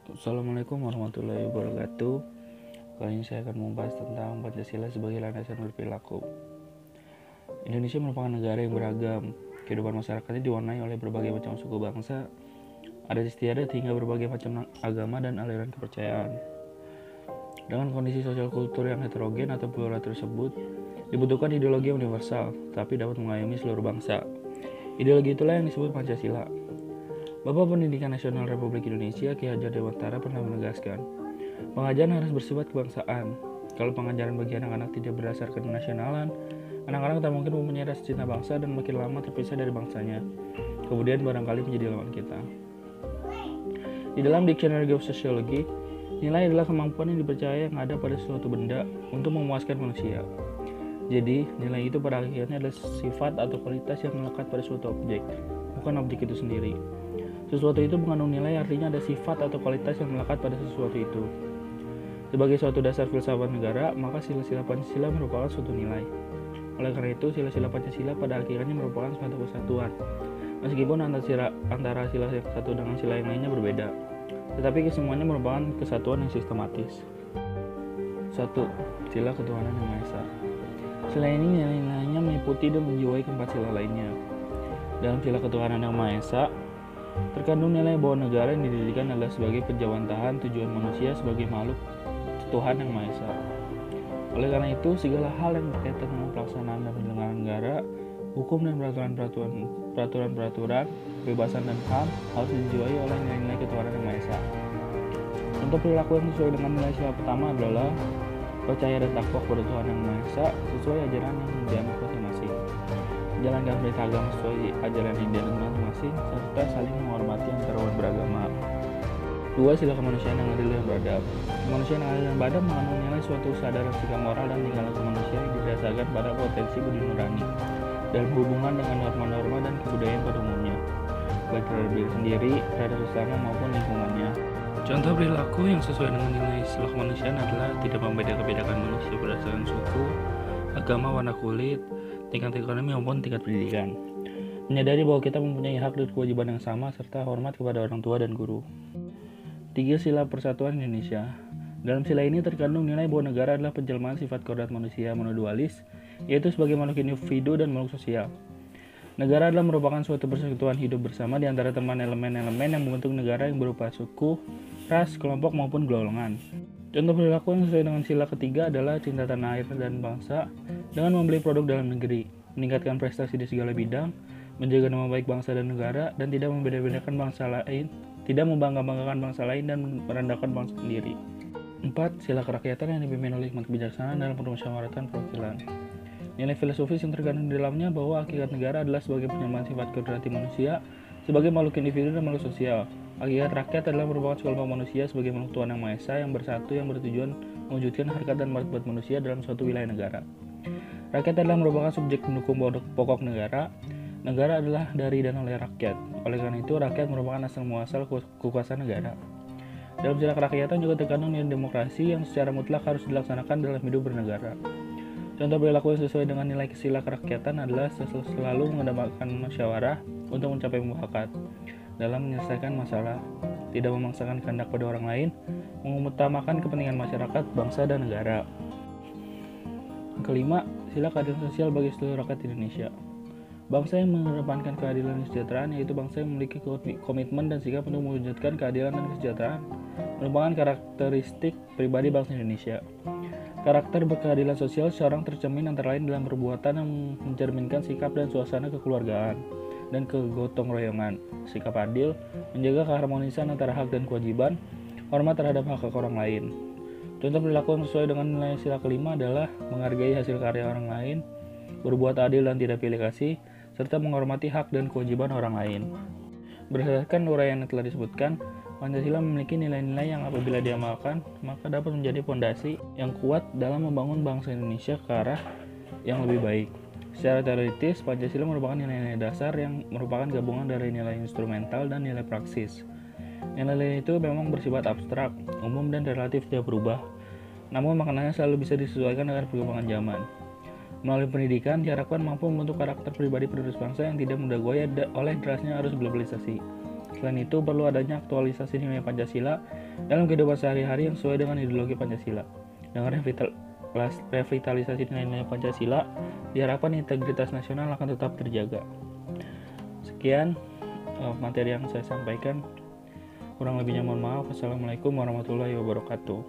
Assalamualaikum warahmatullahi wabarakatuh. Kali ini saya akan membahas tentang Pancasila sebagai landasan berperilaku. Indonesia merupakan negara yang beragam. Kehidupan masyarakatnya diwarnai oleh berbagai macam suku bangsa, adat istiadat hingga berbagai macam agama dan aliran kepercayaan. Dengan kondisi sosial kultur yang heterogen atau plural tersebut, dibutuhkan ideologi yang universal, tapi dapat mengayomi seluruh bangsa. Ideologi itulah yang disebut Pancasila. Bapak Pendidikan Nasional Republik Indonesia Ki Hajar Dewantara pernah menegaskan, pengajaran harus bersifat kebangsaan. Kalau pengajaran bagi anak-anak tidak berdasarkan kenasionalan, anak-anak tak mungkin mempunyai rasa cinta bangsa dan makin lama terpisah dari bangsanya. Kemudian barangkali menjadi lawan kita. Di dalam Dictionary of Sociology, nilai adalah kemampuan yang dipercaya yang ada pada suatu benda untuk memuaskan manusia. Jadi, nilai itu pada akhirnya adalah sifat atau kualitas yang melekat pada suatu objek, bukan objek itu sendiri. Sesuatu itu mengandung nilai, artinya ada sifat atau kualitas yang melekat pada sesuatu itu. Sebagai suatu dasar filsafat negara, maka sila-sila Pancasila merupakan suatu nilai. Oleh karena itu, sila-sila Pancasila pada akhirnya merupakan suatu kesatuan. Meskipun antara sila yang satu dengan sila yang lainnya berbeda, tetapi kesemuanya merupakan kesatuan yang sistematis. 1. Sila Ketuhanan Yang Maha Esa. Sila ini nilai-nilainya meliputi dan menjiwai keempat sila lainnya. Dalam sila Ketuhanan Yang Maha Esa, terkandung nilai bahwa negara yang didirikan adalah sebagai penjawantahan tujuan manusia sebagai makhluk Tuhan Yang Maha Esa. Oleh karena itu, segala hal yang berkaitan dengan pelaksanaan dan penyelenggaraan negara, hukum dan peraturan-peraturan, kebebasan dan HAM harus dijiwai oleh nilai-nilai ketuhanan Yang Maha Esa. Untuk perilaku yang sesuai dengan nilai sila pertama adalah percaya dan takwa kepada Tuhan Yang Maha Esa sesuai ajaran yang dianut masing-masing, menjalankan perintah agama sesuai ajaran yang dianut masing-masing, serta saling menghormati antarumat beragama. 2. Sila Kemanusiaan yang adil dan beradab. Kemanusiaan yang adil dan beradab mengandung nilai suatu kesadaran sikap moral dan tingkah laku manusia yang didasarkan pada potensi budi nurani dalam hubungan dengan norma-norma dan kebudayaan pada umumnya, baik terhadap diri sendiri, terhadap sesama maupun lingkungannya. Contoh perilaku yang sesuai dengan nilai sila kemanusiaan adalah tidak membedakan manusia berdasarkan suku, agama, warna kulit, tingkat ekonomi maupun tingkat pendidikan. Menyadari bahwa kita mempunyai hak dan kewajiban yang sama serta hormat kepada orang tua dan guru. 3. Sila Persatuan Indonesia. Dalam sila ini terkandung nilai bahwa negara adalah penjelmaan sifat kodrat manusia monodualis, yaitu sebagai makhluk individu dan makhluk sosial. Negara adalah merupakan suatu persekutuan hidup bersama di antara teman elemen-elemen yang membentuk negara yang berupa suku, ras, kelompok maupun golongan. Contoh perilaku yang sesuai dengan sila ketiga adalah cinta tanah air dan bangsa dengan membeli produk dalam negeri, meningkatkan prestasi di segala bidang, menjaga nama baik bangsa dan negara, dan tidak membeda-bedakan bangsa lain, tidak membangga-banggakan bangsa lain dan merendahkan bangsa sendiri. 4. Sila Kerakyatan yang dipimpin oleh hikmat kebijaksanaan dalam permusyawaratan perwakilan. Nilai filosofis yang terkandung di dalamnya bahwa hakikat negara adalah sebagai penyamaan sifat kodrati manusia sebagai makhluk individu dan makhluk sosial. Hakikat rakyat adalah merupakan sekelompok manusia sebagai makhluk Tuhan Yang Maha Esa yang bersatu yang bertujuan mewujudkan harkat dan martabat manusia dalam suatu wilayah negara. Rakyat adalah merupakan subjek pendukung pokok negara. Negara adalah dari dan oleh rakyat. Oleh karena itu, rakyat merupakan asal muasal kekuasaan negara. Dalam sila kerakyatan juga terkandung nilai demokrasi yang secara mutlak harus dilaksanakan dalam hidup bernegara. Contoh perilaku yang sesuai dengan nilai sila kerakyatan adalah selalu mengedepankan musyawarah untuk mencapai mufakat dalam menyelesaikan masalah, tidak memaksakan kehendak pada orang lain, mengutamakan kepentingan masyarakat, bangsa, dan negara. Kelima, sila keadilan sosial bagi seluruh rakyat Indonesia. Bangsa yang mengedepankan keadilan dan kesejahteraan, yaitu bangsa yang memiliki komitmen dan sikap untuk mewujudkan keadilan dan kesejahteraan, merupakan karakteristik pribadi bangsa Indonesia. Karakter berkeadilan sosial seorang tercermin antara lain dalam perbuatan yang mencerminkan sikap dan suasana kekeluargaan dan kegotong royongan, sikap adil, menjaga keharmonisan antara hak dan kewajiban, hormat terhadap hak orang lain. Contoh perilaku yang sesuai dengan nilai sila kelima adalah menghargai hasil karya orang lain, berbuat adil dan tidak pilih kasih, serta menghormati hak dan kewajiban orang lain. Berdasarkan uraian yang telah disebutkan, Pancasila memiliki nilai-nilai yang apabila diamalkan, maka dapat menjadi fondasi yang kuat dalam membangun bangsa Indonesia ke arah yang lebih baik. Secara teoritis, Pancasila merupakan nilai-nilai dasar yang merupakan gabungan dari nilai instrumental dan nilai praksis. Nilai-nilai itu memang bersifat abstrak, umum dan relatif tidak berubah, namun maknanya selalu bisa disesuaikan dengan perkembangan zaman. Melalui pendidikan, diharapkan mampu membentuk karakter pribadi penerus bangsa yang tidak mudah goyah oleh derasnya arus globalisasi. Selain itu, perlu adanya aktualisasi nilai Pancasila dalam kehidupan sehari-hari yang sesuai dengan ideologi Pancasila. Dengan revitalisasi nilai-nilai Pancasila, diharapkan integritas nasional akan tetap terjaga. Sekian materi yang saya sampaikan. Kurang lebihnya mohon maaf. Wassalamualaikum warahmatullahi wabarakatuh.